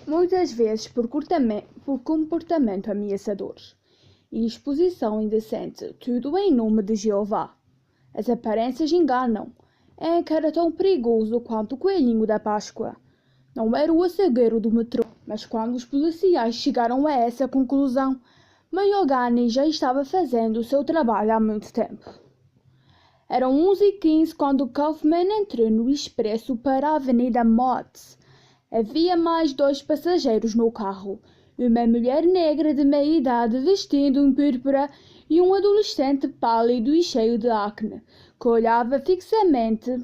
muitas vezes por comportamento ameaçador e exposição indecente, tudo em nome de Jeová. As aparências enganam. Era tão perigoso quanto o coelhinho da Páscoa. Não era o açougueiro do metrô, mas quando os policiais chegaram a essa conclusão, Mayogani já estava fazendo o seu trabalho há muito tempo. Eram 11h15 quando Kaufman entrou no expresso para a Avenida Mott. Havia mais 2 passageiros no carro, uma mulher negra de meia idade vestindo em púrpura e um adolescente pálido e cheio de acne, que olhava fixamente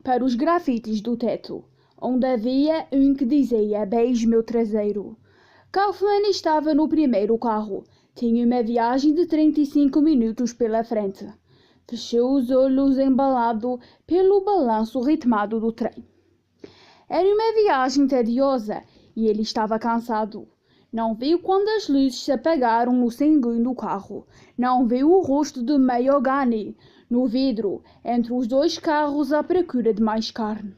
para os grafites do teto, onde havia um que dizia "Beije meu traseiro". Kaufman estava no primeiro carro. Tinha uma viagem de 35 minutos pela frente. Fechou os olhos embalado pelo balanço ritmado do trem. Era uma viagem tediosa e ele estava cansado. Não viu quando as luzes se apagaram no segundo do carro. Não viu o rosto de Mayogani no vidro, entre os 2 carros à procura de mais carne.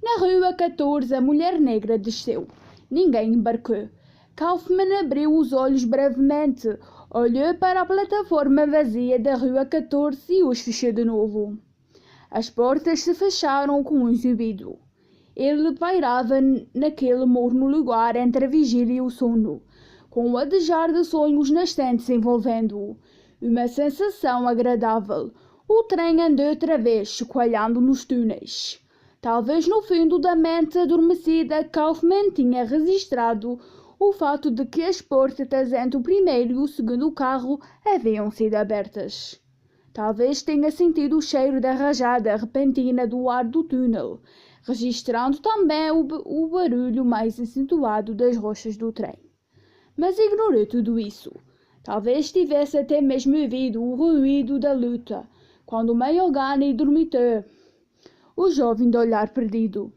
Na rua 14, a mulher negra desceu. Ninguém embarcou. Kaufman abriu os olhos brevemente, olhou para a plataforma vazia da rua 14 e os fechou de novo. As portas se fecharam com um zumbido. Ele pairava naquele morno lugar entre a vigília e o sono, com o adejar de sonhos nascentes envolvendo-o. Uma sensação agradável. O trem andou outra vez, chacoalhando nos túneis. Talvez no fundo da mente adormecida, Kaufman tinha registrado o fato de que as portas entre o primeiro e o segundo carro haviam sido abertas. Talvez tenha sentido o cheiro da rajada repentina do ar do túnel, registrando também o barulho mais acentuado das rochas do trem. Mas ignorou tudo isso. Talvez tivesse até mesmo ouvido o ruído da luta, quando Mayogani dormitou, o jovem de olhar perdido.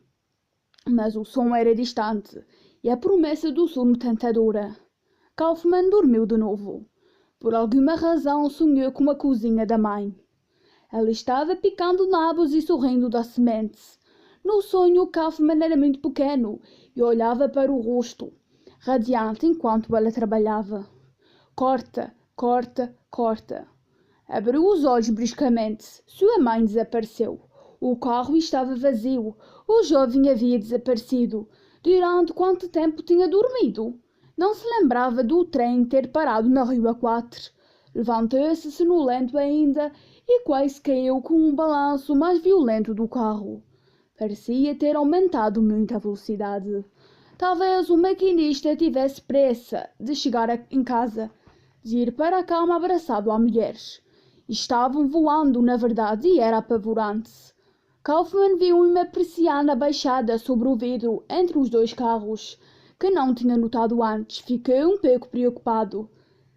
Mas o som era distante, e a promessa do sono tentadora. Kaufman dormiu de novo. Por alguma razão sonhou com a cozinha da mãe. Ela estava picando nabos e sorrindo da semente. No sonho, Kaufman era muito pequeno e olhava para o rosto, radiante enquanto ela trabalhava. Corta, corta, corta. Abriu os olhos bruscamente. Sua mãe desapareceu. O carro estava vazio. O jovem havia desaparecido. Durante quanto tempo tinha dormido? Não se lembrava do trem ter parado na rua 4. Levantou-se sonolento ainda e quase caiu com um balanço mais violento do carro. Parecia ter aumentado muito a velocidade. Talvez o maquinista tivesse pressa de chegar em casa, de ir para a cama abraçado à mulher. Estavam voando, na verdade, e era apavorante. Kaufman viu uma persiana baixada sobre o vidro entre os 2 carros, que não tinha notado antes. Ficou um pouco preocupado.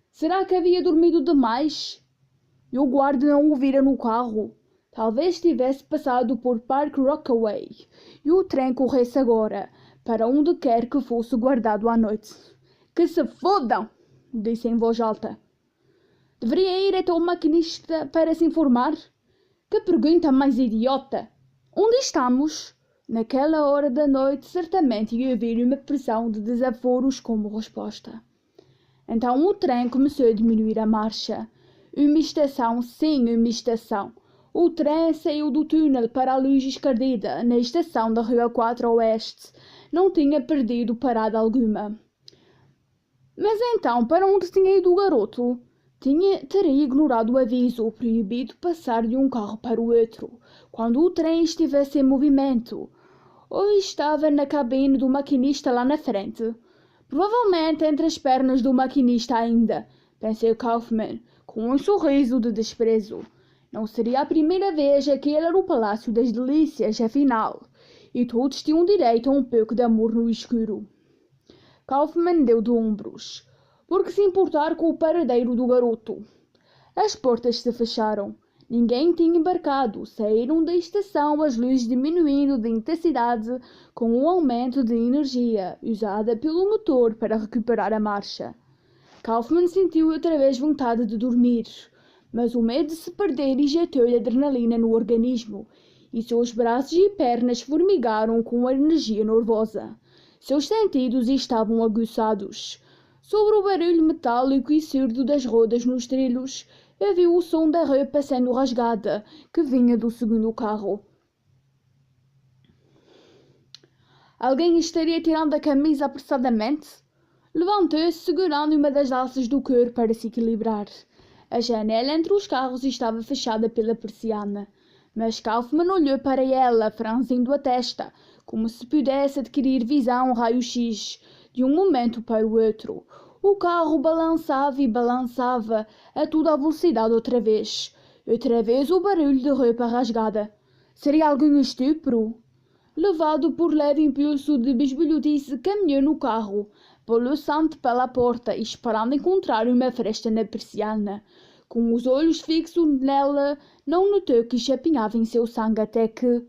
Será que havia dormido demais? E o guarda não o vira no carro? Talvez tivesse passado por Park Rockaway e o trem corresse agora, para onde quer que fosse guardado à noite. Que se fodam! Disse em voz alta. Deveria ir até o maquinista para se informar? Que pergunta mais idiota! Onde estamos? Naquela hora da noite, certamente ia ouvir uma pressão de desaforos como resposta. Então o trem começou a diminuir a marcha. Uma estação, sim, uma estação. O trem saiu do túnel para a luz escardida, na estação da Rua 4 Oeste. Não tinha perdido parada alguma. Mas então, para onde tinha ido o garoto? Teria ignorado o aviso proibido passar de um carro para o outro, quando o trem estivesse em movimento. Ou estava na cabine do maquinista lá na frente. Provavelmente entre as pernas do maquinista ainda, pensou Kaufman, com um sorriso de desprezo. Não seria a primeira vez que ele era o Palácio das Delícias, afinal, e todos tinham direito a um pouco de amor no escuro. Kaufman deu de ombros. Por que se importar com o paradeiro do garoto? As portas se fecharam. Ninguém tinha embarcado. Saíram da estação as luzes diminuindo de intensidade com o aumento de energia usada pelo motor para recuperar a marcha. Kaufman sentiu outra vez vontade de dormir, mas o medo de se perder injetou-lhe adrenalina no organismo e seus braços e pernas formigaram com a energia nervosa. Seus sentidos estavam aguçados. Sobre o barulho metálico e surdo das rodas nos trilhos, ouviu o som da roupa sendo rasgada, que vinha do segundo carro. Alguém estaria tirando a camisa apressadamente? Levantou-se, segurando uma das alças do couro para se equilibrar. A janela entre os carros estava fechada pela persiana, mas Kaufmann olhou para ela, franzindo a testa, como se pudesse adquirir visão raio-x de um momento para o outro. O carro balançava e balançava a toda a velocidade outra vez. Outra vez o barulho de roupa rasgada. Seria algum estupro? Levado por leve impulso de bisbilhotice, caminhou no carro, balançando pela porta e esperando encontrar uma fresta na persiana. Com os olhos fixos nela, não notou que chapinhava em seu sangue até que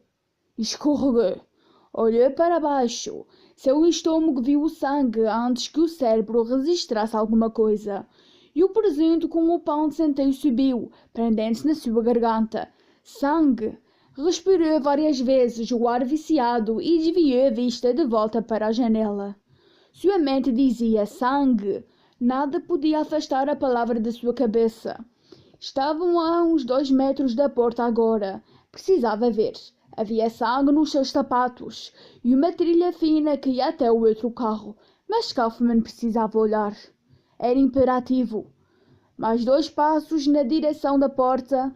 escorregou. Olhou para baixo. Seu estômago viu o sangue antes que o cérebro registrasse alguma coisa. E o presunto com o pão de centeio subiu, prendendo-se na sua garganta. Sangue! Respirou várias vezes o ar viciado e desviou a vista de volta para a janela. Sua mente dizia sangue. Nada podia afastar a palavra da sua cabeça. Estavam a uns 2 metros da porta agora. Precisava ver. Havia sangue nos seus sapatos e uma trilha fina que ia até o outro carro. Mas Kaufmann precisava olhar. Era imperativo. Mais 2 passos na direção da porta.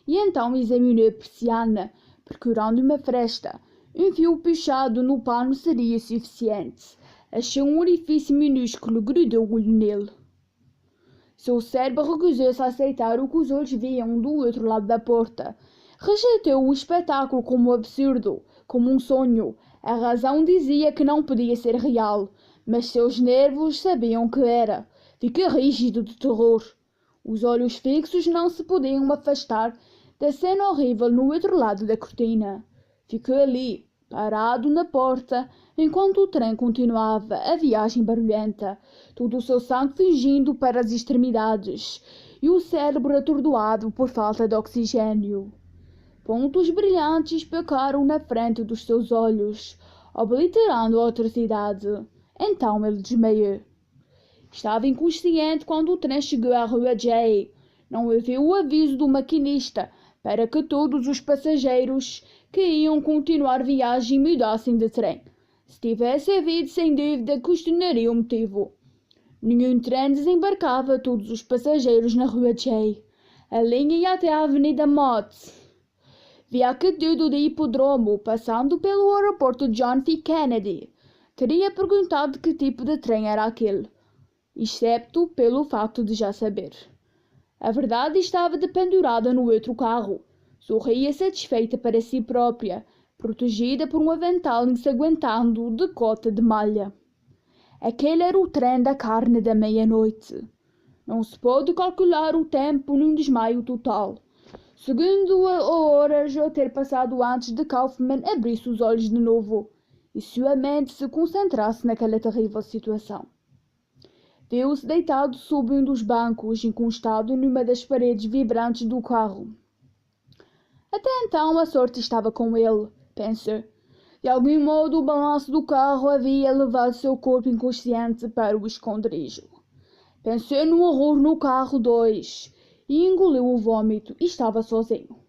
E então examinou a persiana, procurando uma fresta. Um fio puxado no pano seria suficiente. Achou um orifício minúsculo, grudou o olho nele. Seu cérebro recusou-se a aceitar o que os olhos viam do outro lado da porta. Rejeitou o espetáculo como absurdo, como um sonho. A razão dizia que não podia ser real, mas seus nervos sabiam que era. Ficou rígido de terror. Os olhos fixos não se podiam afastar da cena horrível no outro lado da cortina. Ficou ali, parado na porta, enquanto o trem continuava a viagem barulhenta, todo o seu sangue fugindo para as extremidades e o cérebro atordoado por falta de oxigênio. Pontos brilhantes picaram na frente dos seus olhos, obliterando a atrocidade. Então ele desmaiou. Estava inconsciente quando o trem chegou à rua J. Não ouviu o aviso do maquinista para que todos os passageiros que iam continuar viagem mudassem de trem. Se tivesse havido, sem dúvida, questionaria o motivo. Nenhum trem desembarcava todos os passageiros na rua J. A linha ia até a Avenida Mott. Via que tudo de hipódromo, passando pelo aeroporto John F. Kennedy. Teria perguntado que tipo de trem era aquele, excepto pelo facto de já saber. A verdade estava dependurada no outro carro. Sorria satisfeita para si própria, protegida por um avental ensanguentado de cota de malha. Aquele era o trem da carne da meia-noite. Não se pode calcular o tempo num desmaio total. Segundo a hora já ter passado antes de Kaufmann abrisse os olhos de novo e sua mente se concentrasse naquela terrível situação. Viu-se deitado sob um dos bancos, encostado numa das paredes vibrantes do carro. Até então a sorte estava com ele, pensou. De algum modo o balanço do carro havia levado seu corpo inconsciente para o esconderijo. Pensou no horror no carro 2 e engoliu o vômito. Estava sozinho.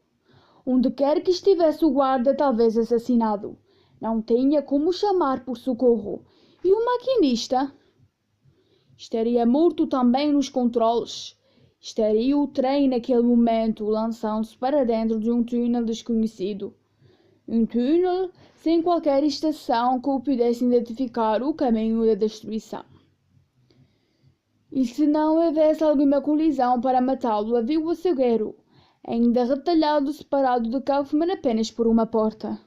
Onde quer que estivesse o guarda, talvez assassinado. Não tinha como chamar por socorro. E o maquinista? Estaria morto também nos controles. Estaria o trem naquele momento lançando-se para dentro de um túnel desconhecido. Um túnel sem qualquer estação que o pudesse identificar o caminho da destruição. E se não houvesse alguma colisão para matá-lo, havia o açougueiro, ainda retalhado, separado de Kaufmann apenas por uma porta.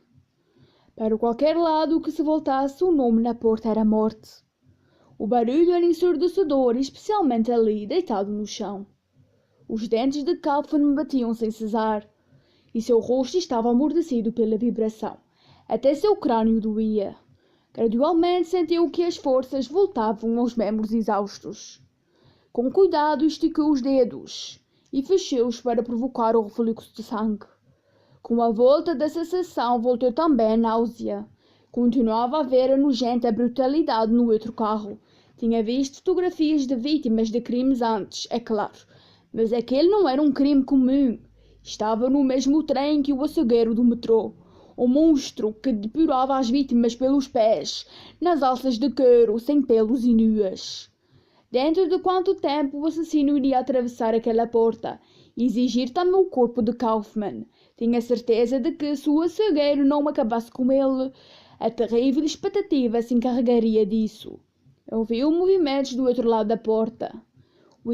Para qualquer lado que se voltasse, o nome na porta era morte. O barulho era ensurdecedor, especialmente ali, deitado no chão. Os dentes de Kaufmann batiam sem cessar, e seu rosto estava amordecido pela vibração. Até seu crânio doía. Gradualmente sentiu que as forças voltavam aos membros exaustos. Com cuidado esticou os dedos e fechou-os para provocar o refluxo de sangue. Com a volta da sensação voltou também a náusea, Continuava a ver a nojenta brutalidade no outro carro. Tinha visto fotografias de vítimas de crimes antes, é claro. Mas aquele não era um crime comum. Estava no mesmo trem que o açougueiro do metrô. O monstro que depurava as vítimas pelos pés, nas alças de couro, sem pelos e nuas. Dentro de quanto tempo o assassino iria atravessar aquela porta e exigir também o corpo de Kaufman? Tinha certeza de que, se o açougueiro não acabasse com ele, a terrível expectativa se encarregaria disso. Ouviu movimentos do outro lado da porta. O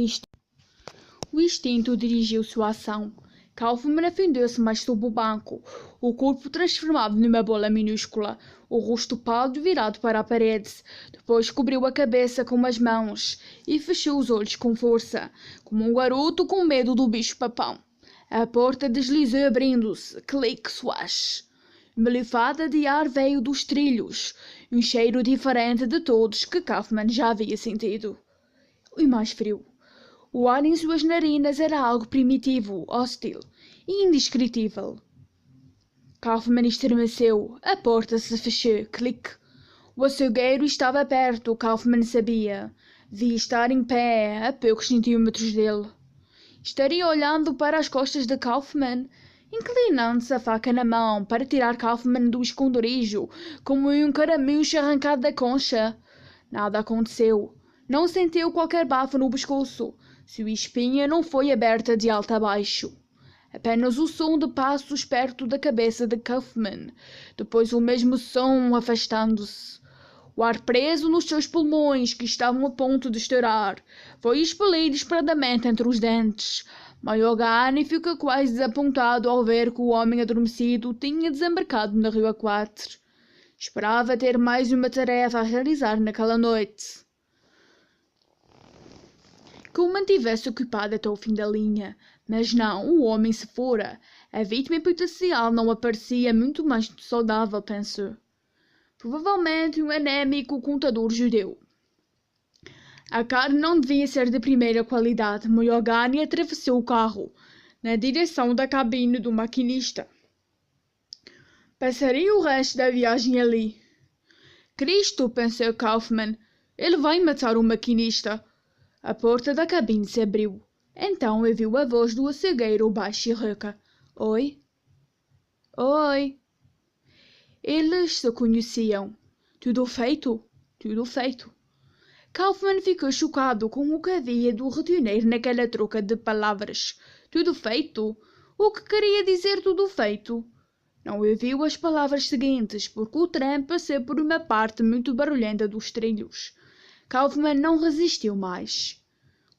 instinto dirigiu sua ação. Kaufman afundou-se mais sob o banco, o corpo transformado numa bola minúscula, o rosto pálido virado para a parede. Depois cobriu a cabeça com as mãos e fechou os olhos com força, como um garoto com medo do bicho-papão. A porta deslizou abrindo-se. Clique, swash. Uma lufada de ar veio dos trilhos, um cheiro diferente de todos que Kaufman já havia sentido. E mais frio. O ar em suas narinas era algo primitivo, hostil e indescritível. Kaufman estremeceu. A porta se fechou. Clique. O açougueiro estava perto, Kaufman sabia. Devia estar em pé, a poucos centímetros dele. Estaria olhando para as costas de Kaufman, inclinando-se a faca na mão para tirar Kaufman do esconderijo, como um caramujo arrancado da concha. Nada aconteceu. Não sentiu qualquer bafo no pescoço. Sua espinha não foi aberta de alto a baixo. Apenas o som de passos perto da cabeça de Kaufman. Depois o mesmo som afastando-se. O ar preso nos seus pulmões, que estavam a ponto de estourar, foi expelido esperadamente entre os dentes. Mayogani ficou quase desapontado ao ver que o homem adormecido tinha desembarcado na Rua 4. Esperava ter mais uma tarefa a realizar naquela noite. Que o mantivesse ocupado até o fim da linha. Mas não, o homem se fora. A vítima potencial não aparecia muito mais saudável, pensou. Provavelmente um anémico contador judeu. A carne não devia ser de primeira qualidade. Mayogani atravessou o carro, na direção da cabine do maquinista. Passaria o resto da viagem ali. Cristo, pensou Kaufman, ele vai matar o maquinista. A porta da cabine se abriu. Então ouviu a voz do açougueiro baixa e rouca. Oi? Oi? Eles se conheciam. Tudo feito? Tudo feito. Kaufman ficou chocado com o que havia de rotineiro naquela troca de palavras. Tudo feito? O que queria dizer tudo feito? Não ouviu as palavras seguintes, porque o trem passou por uma parte muito barulhenta dos trilhos. Kaufman não resistiu mais.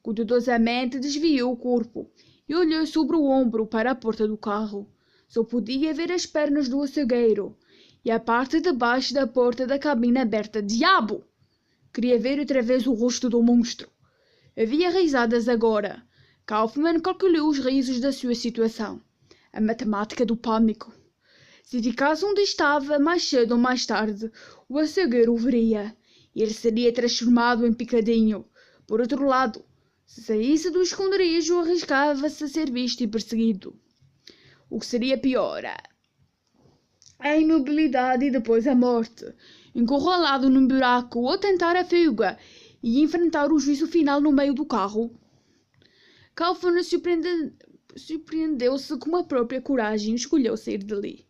Cuidadosamente desviou o corpo e olhou sobre o ombro para a porta do carro. Só podia ver as pernas do açougueiro e a parte de baixo da porta da cabine aberta. Diabo! Queria ver outra vez o rosto do monstro. Havia risadas agora. Kaufman calculou os risos da sua situação. A matemática do pânico. Se ficasse onde estava, mais cedo ou mais tarde, o açougueiro o veria. E ele seria transformado em picadinho. Por outro lado, se saísse do esconderijo, arriscava-se a ser visto e perseguido. O que seria pior? A imobilidade e depois a morte. Encurralado num buraco ou tentar a fuga e enfrentar o juízo final no meio do carro. Kaufman surpreendeu-se com a própria coragem e escolheu sair dali.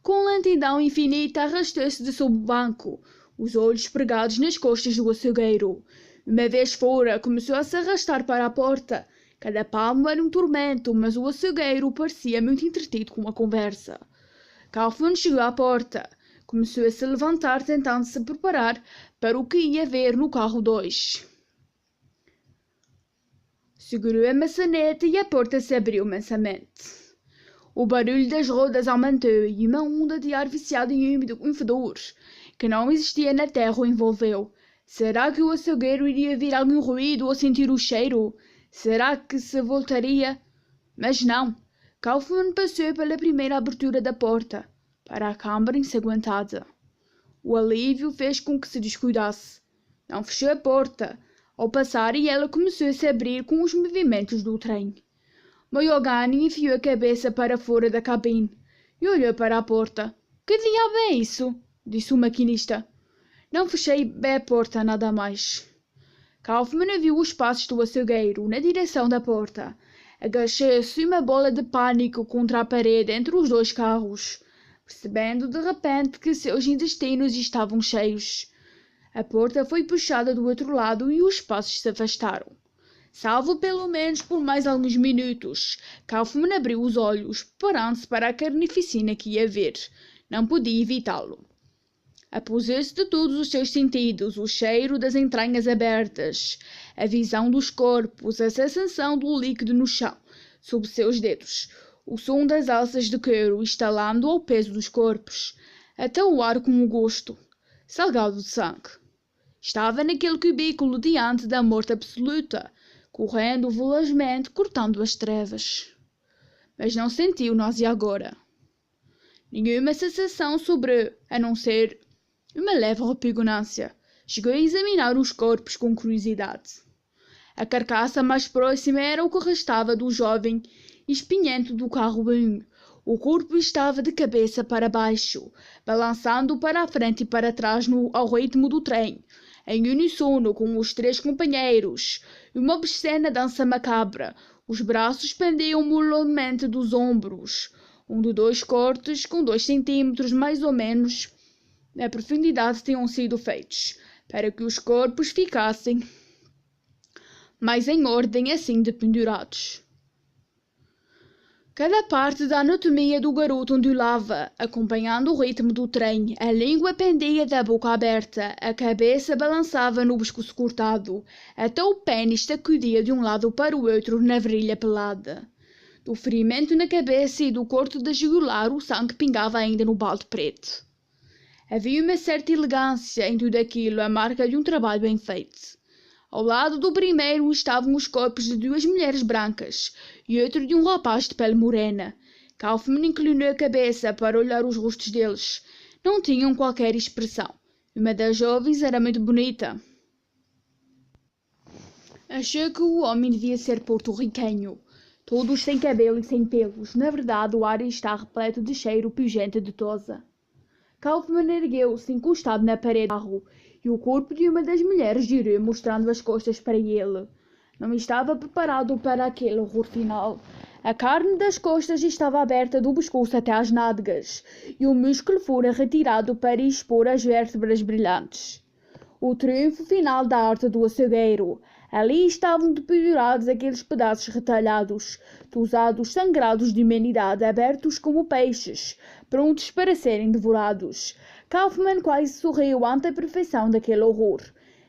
Com lentidão infinita arrastou-se de sob o banco, os olhos pregados nas costas do açougueiro. Uma vez fora, começou a se arrastar para a porta. Cada palmo era um tormento, mas o açougueiro parecia muito entretido com a conversa. Kaufman chegou à porta. Começou a se levantar, tentando se preparar para o que ia ver no carro 2. Segurou a maçaneta e a porta se abriu mansamente. O barulho das rodas aumentou e uma onda de ar viciado e úmido, um fedor, que não existia na terra, o envolveu. Será que o açougueiro iria ouvir algum ruído ou sentir o cheiro? Será que se voltaria? Mas não. Kaufman passou pela primeira abertura da porta, para a câmara ensanguentada. O alívio fez com que se descuidasse. Não fechou a porta ao passar e ela começou a se abrir com os movimentos do trem. Mayogani enfiou a cabeça para fora da cabine e olhou para a porta. Que diabo é isso? disse o maquinista. Não fechei bem a porta, nada mais. Kaufmann viu os passos do açougueiro na direção da porta. Agachou-se uma bola de pânico contra a parede entre os dois carros, percebendo de repente que seus intestinos estavam cheios. A porta foi puxada do outro lado e os passos se afastaram. Salvo pelo menos por mais alguns minutos, Kaufmann abriu os olhos, preparando-se para a carnificina que ia ver. Não podia evitá-lo. Apossou-se de todos os seus sentidos, o cheiro das entranhas abertas, a visão dos corpos, a sensação do líquido no chão, sob seus dedos, o som das alças de couro estalando ao peso dos corpos, até o ar com o gosto, salgado de sangue. Estava naquele cubículo diante da morte absoluta, correndo velozmente, cortando as trevas. Mas não sentiu náusea agora. Nenhuma sensação sobre, a não ser uma leve repugnância. Chegou a examinar os corpos com curiosidade. A carcaça mais próxima era o que restava do jovem espinhento do carro 1. O corpo estava de cabeça para baixo, balançando para a frente e para trás ao ritmo do trem, em uníssono com os três companheiros. Uma obscena dança macabra. Os braços pendiam molamente dos ombros. Um de 2 cortes com 2 centímetros mais ou menos na profundidade tinham sido feitos, para que os corpos ficassem mais em ordem assim dependurados. Cada parte da anatomia do garoto ondulava, acompanhando o ritmo do trem. A língua pendia da boca aberta, a cabeça balançava no pescoço cortado, até o pênis sacudia de um lado para o outro na virilha pelada. Do ferimento na cabeça e do corte da jugular o sangue pingava ainda no balde preto. Havia uma certa elegância em tudo aquilo, a marca de um trabalho bem feito. Ao lado do primeiro estavam os corpos de 2 mulheres brancas e outro de um rapaz de pele morena. Kaufmann inclinou a cabeça para olhar os rostos deles. Não tinham qualquer expressão. Uma das jovens era muito bonita. Achou que o homem devia ser porto-riquenho. Todos sem cabelo e sem pelos. Na verdade, o ar está repleto de cheiro pungente de tosa. Kaufmann ergueu-se encostado na parede do carro e o corpo de uma das mulheres girou, mostrando as costas para ele. Não estava preparado para aquele horror final. A carne das costas estava aberta do pescoço até às nádegas e o músculo fora retirado para expor as vértebras brilhantes. O triunfo final da arte do açougueiro. Ali estavam dependurados aqueles pedaços retalhados, tosados, sangrados de humanidade, abertos como peixes, prontos para serem devorados. Kaufmann quase sorriu ante a perfeição daquele horror.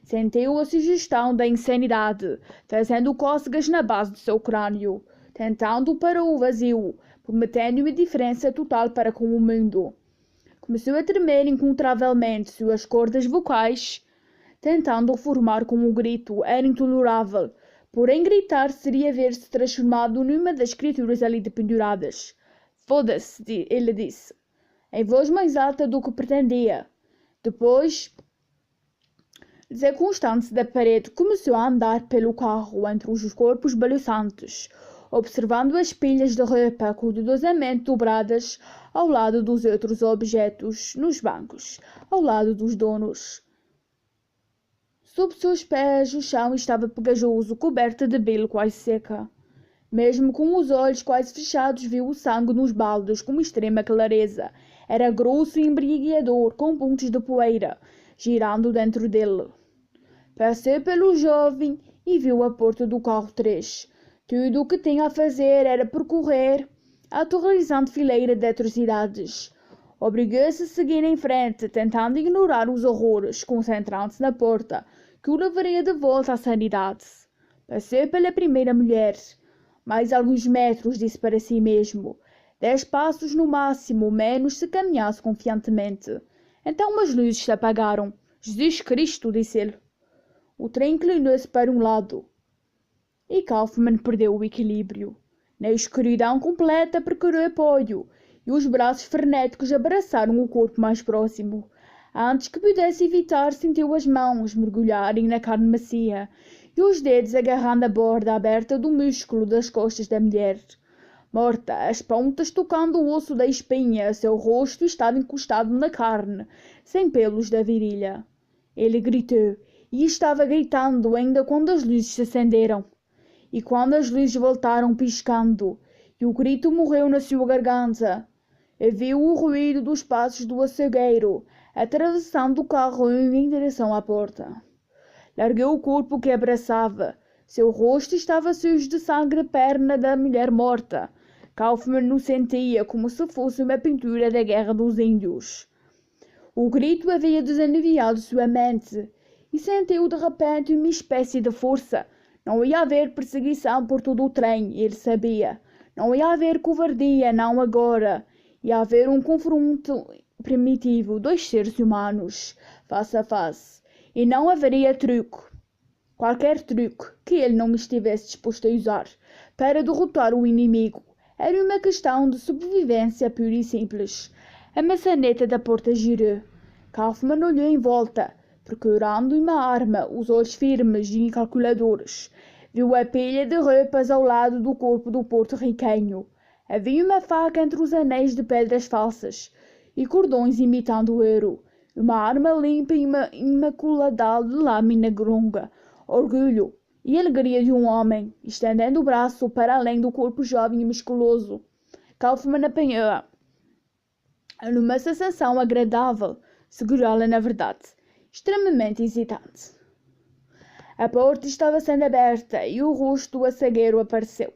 Sentiu a sugestão da insanidade, fazendo cócegas na base de seu crânio, tentando para o vazio, prometendo uma diferença total para com o mundo. Começou a tremer incontrolavelmente, suas cordas vocais tentando formar com um grito. Era intolerável. Porém, gritar seria ver-se transformado numa das criaturas ali dependuradas. Foda-se, ele disse, em voz mais alta do que pretendia. Depois, desacostando-se da parede, começou a andar pelo carro entre os corpos balançantes, observando as pilhas de roupa cuidadosamente dobradas ao lado dos outros objetos nos bancos, ao lado dos donos. Sob seus pés o chão estava pegajoso, coberto de bile quase seca. Mesmo com os olhos quase fechados, viu o sangue nos baldes com extrema clareza. Era grosso e embriagador, com pontos de poeira, girando dentro dele. Passou pelo jovem e viu a porta do carro 3. Tudo o que tinha a fazer era percorrer a aterrorizante fileira de atrocidades. Obrigou-se a seguir em frente, tentando ignorar os horrores, concentrando-se na porta, que o levaria de volta à sanidade. Passou pela primeira mulher. Mais alguns metros, disse para si mesmo. 10 passos no máximo, menos se caminhasse confiantemente. Então as luzes se apagaram. Jesus Cristo, disse ele. O trem inclinou-se para um lado. E Kaufmann perdeu o equilíbrio. Na escuridão completa procurou apoio, e os braços frenéticos abraçaram o corpo mais próximo. Antes que pudesse evitar, sentiu as mãos mergulharem na carne macia e os dedos agarrando a borda aberta do músculo das costas da mulher. morta, as pontas tocando o osso da espinha, seu rosto estava encostado na carne, sem pelos da virilha. Ele gritou, e estava gritando ainda quando as luzes se acenderam. E quando as luzes voltaram piscando, e o grito morreu na sua garganta, e viu o ruído dos passos do açougueiro, atravessando o carro em direção à porta. Largou o corpo que abraçava. Seu rosto estava sujo de sangue, a perna da mulher morta. Kaufmann o sentia como se fosse uma pintura da Guerra dos Índios. O grito havia desanuviado sua mente, e sentiu de repente uma espécie de força. Não ia haver perseguição por todo o trem, ele sabia. Não ia haver covardia, não agora. Ia haver um confronto primitivo, dois seres humanos, face a face. E não haveria truque, qualquer truque que ele não estivesse disposto a usar para derrotar o inimigo. Era uma questão de sobrevivência pura e simples. A maçaneta da porta girou. Kaufmann olhou em volta, procurando uma arma, os olhos firmes e calculadores. Viu a pilha de roupas ao lado do corpo do porto-riquenho. Havia uma faca entre os anéis de pedras falsas e cordões imitando ouro. Uma arma limpa e uma imaculada de lâmina longa. Orgulho e alegria de um homem, estendendo o braço para além do corpo jovem e musculoso. Kaufmann apanhou-a. Numa sensação agradável, segurá-la na verdade, extremamente excitante. A porta estava sendo aberta e o rosto do açougueiro apareceu.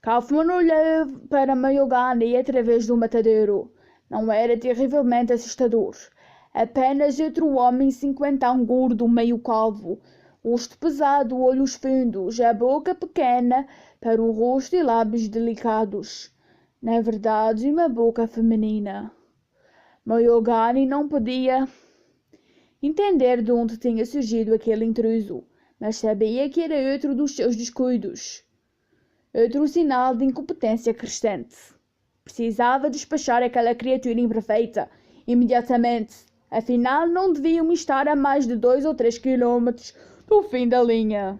Kaufmann olhou para Mayogani através do matadouro. Não era terrivelmente assustador. Apenas outro homem cinquentão, gordo, meio calvo, rosto pesado, olhos fundos, a boca pequena para o rosto e lábios delicados. Na verdade, uma boca feminina. Mayogani não podia entender de onde tinha surgido aquele intruso, mas sabia que era outro dos seus descuidos. Outro sinal de incompetência crescente. Precisava despachar aquela criatura imperfeita imediatamente. Afinal, não deviam estar a mais de 2 ou 3 quilômetros do fim da linha.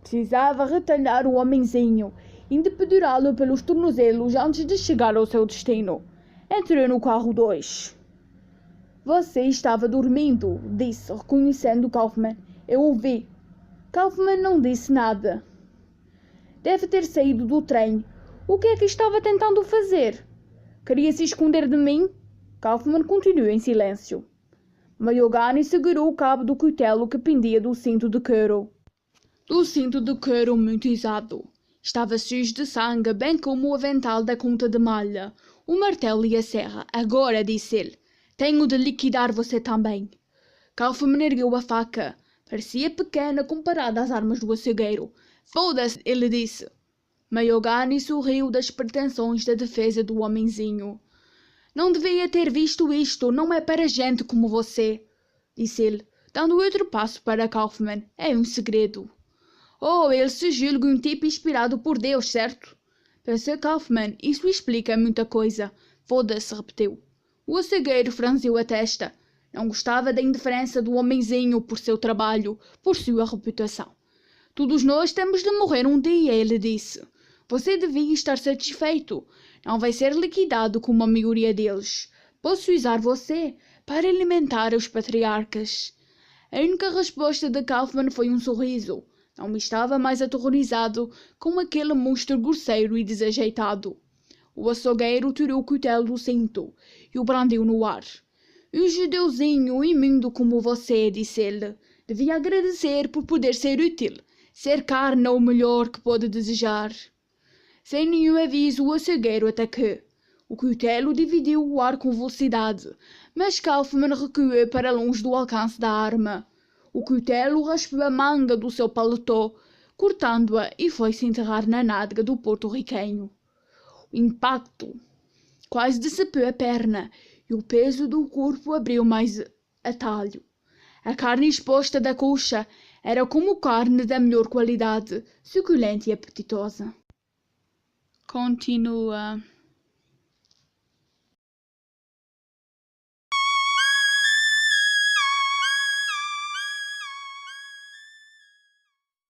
Precisava retalhar o homenzinho e depedurá-lo pelos tornozelos antes de chegar ao seu destino. Entrou no carro 2. Você estava dormindo, disse, reconhecendo Kaufmann. Eu ouvi. Kaufmann não disse nada. Deve ter saído do trem. O que é que estava tentando fazer? Queria se esconder de mim? Kaufmann continuou em silêncio. Mayogani segurou o cabo do cutelo que pendia do cinto de couro. Muito usado. Estava sujo de sangue, bem como o avental da conta de malha, o martelo e a serra. Agora, disse ele, tenho de liquidar você também. Kaufmann ergueu a faca. Parecia pequena comparada às armas do açougueiro. Foda-se, ele disse. Mayogani sorriu das pretensões da defesa do homenzinho. Não devia ter visto isto, não é para gente como você, disse ele, dando outro passo para Kaufmann. É um segredo. Oh, ele se julga um tipo inspirado por Deus, certo? Pensou Kaufmann, isso explica muita coisa. Foda-se, repetiu. O açougueiro franziu a testa. Não gostava da indiferença do homenzinho por seu trabalho, por sua reputação. Todos nós temos de morrer um dia, ele disse. Você devia estar satisfeito. Não vai ser liquidado como a maioria deles. Posso usar você para alimentar os patriarcas. A única resposta de Kaufmann foi um sorriso. Não estava mais aterrorizado com aquele monstro grosseiro e desajeitado. O açougueiro tirou o cutelo do cinto e o brandiu no ar. Um judeuzinho imundo como você, disse ele, devia agradecer por poder ser útil. Ser carne é o melhor que pode desejar. Sem nenhum aviso, o açougueiro atacou. O cutelo dividiu o ar com velocidade, mas Kaufmann recuou para longe do alcance da arma. O cutelo raspou a manga do seu paletó, cortando-a e foi-se enterrar na nádega do porto-riquenho. O impacto quase decepou a perna e o peso do corpo abriu mais atalho. A carne exposta da coxa era como carne da melhor qualidade, suculenta e apetitosa. Continua.